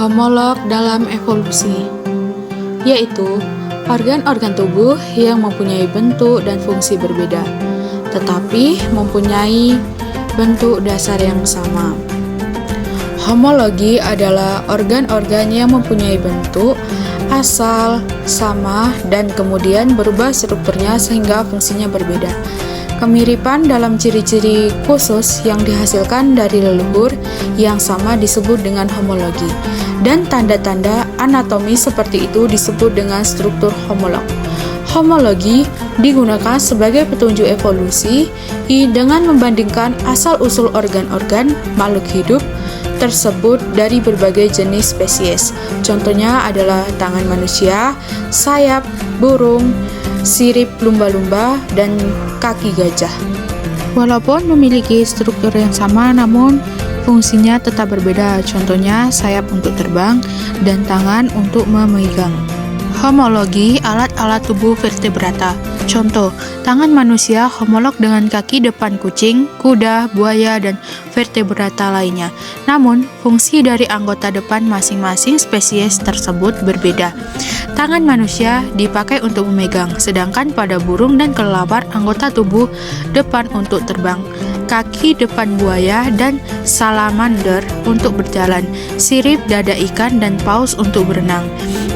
homolog dalam evolusi, yaitu organ-organ tubuh yang mempunyai bentuk dan fungsi berbeda, tetapi mempunyai bentuk dasar yang sama. Homologi adalah organ-organ yang mempunyai bentuk asal sama dan kemudian berubah strukturnya sehingga fungsinya berbeda. Kemiripan dalam ciri-ciri khusus yang dihasilkan dari leluhur yang sama disebut dengan homologi, dan tanda-tanda anatomi seperti itu disebut dengan struktur homolog. Homologi digunakan sebagai petunjuk evolusi dengan membandingkan asal-usul organ-organ makhluk hidup tersebut dari berbagai jenis spesies. Contohnya adalah tangan manusia, sayap burung, sirip lumba-lumba, dan kaki gajah. Walaupun memiliki struktur yang sama, namun fungsinya tetap berbeda. Contohnya sayap untuk terbang dan tangan untuk memegang. Homologi alat-alat tubuh vertebrata. Contoh, tangan manusia homolog dengan kaki depan kucing, kuda, buaya, dan vertebrata lainnya. Namun, fungsi dari anggota depan masing-masing spesies tersebut berbeda. Tangan manusia dipakai untuk memegang, sedangkan pada burung dan kelelawar anggota tubuh depan untuk terbang, kaki depan buaya dan salamander untuk berjalan, sirip, dada ikan, dan paus untuk berenang.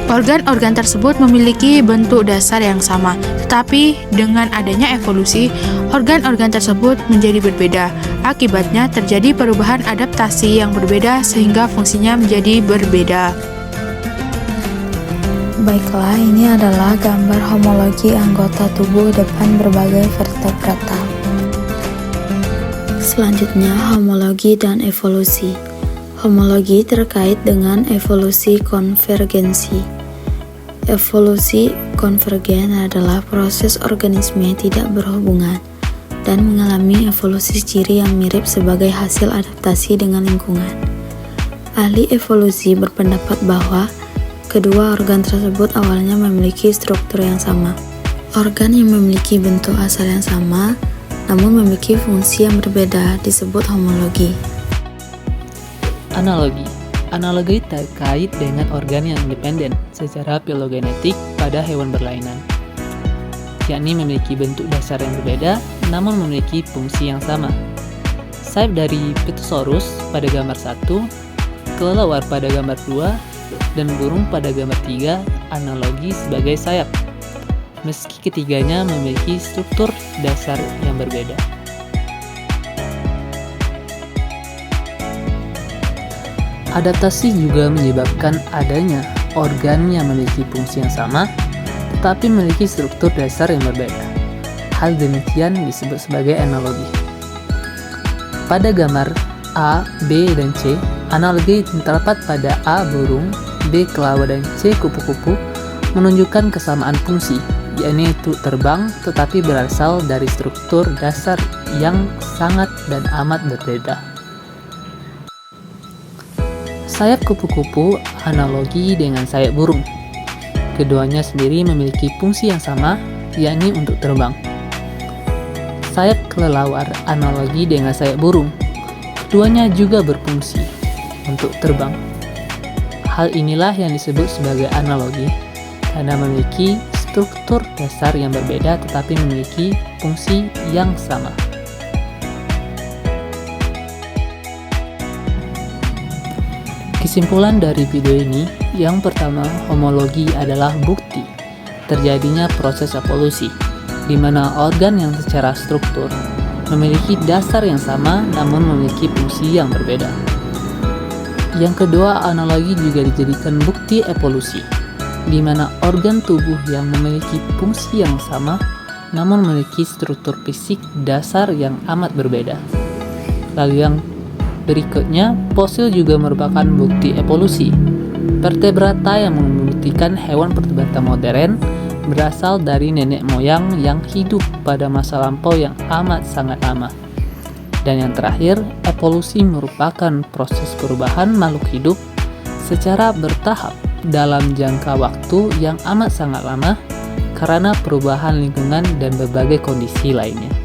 Organ-organ tersebut memiliki bentuk dasar yang sama, tetapi dengan adanya evolusi, organ-organ tersebut menjadi berbeda. Akibatnya terjadi perubahan adaptasi yang berbeda sehingga fungsinya menjadi berbeda. Baiklah, ini adalah gambar homologi anggota tubuh depan berbagai vertebrata. Selanjutnya, homologi dan evolusi. Homologi terkait dengan evolusi konvergensi. Evolusi konvergen adalah proses organisme tidak berhubungan dan mengalami evolusi ciri yang mirip sebagai hasil adaptasi dengan lingkungan. Ahli evolusi berpendapat bahwa kedua organ tersebut awalnya memiliki struktur yang sama. Organ yang memiliki bentuk asal yang sama, namun memiliki fungsi yang berbeda, disebut homologi. Analogi terkait dengan organ yang independen secara filogenetik pada hewan berlainan, yakni memiliki bentuk dasar yang berbeda, namun memiliki fungsi yang sama. Sayap dari Pterosaurus pada gambar 1, kelelawar pada gambar 2, dan burung pada gambar 3 analogi sebagai sayap, meski ketiganya memiliki struktur dasar yang berbeda. Adaptasi juga menyebabkan adanya organ yang memiliki fungsi yang sama, tetapi memiliki struktur dasar yang berbeda. Hal demikian disebut sebagai analogi. Pada gambar A, B, dan C, analogi terdapat pada A burung, B kelawar, dan C kupu-kupu menunjukkan kesamaan fungsi, yaitu terbang, tetapi berasal dari struktur dasar yang sangat dan amat berbeda. Sayap kupu-kupu analogi dengan sayap burung. Keduanya sendiri memiliki fungsi yang sama, yakni untuk terbang. Sayap kelelawar analogi dengan sayap burung. Keduanya juga berfungsi untuk terbang. Hal inilah yang disebut sebagai analogi, karena memiliki struktur dasar yang berbeda tetapi memiliki fungsi yang sama. Kesimpulan dari video ini, yang pertama, homologi adalah bukti terjadinya proses evolusi, di mana organ yang secara struktur memiliki dasar yang sama namun memiliki fungsi yang berbeda. Yang kedua, analogi juga dijadikan bukti evolusi, di mana organ tubuh yang memiliki fungsi yang sama namun memiliki struktur fisik dasar yang amat berbeda. Lalu yang berikutnya, fosil juga merupakan bukti evolusi. Vertebrata yang membuktikan hewan vertebrata modern berasal dari nenek moyang yang hidup pada masa lampau yang amat sangat lama. Dan yang terakhir, evolusi merupakan proses perubahan makhluk hidup secara bertahap dalam jangka waktu yang amat sangat lama karena perubahan lingkungan dan berbagai kondisi lainnya.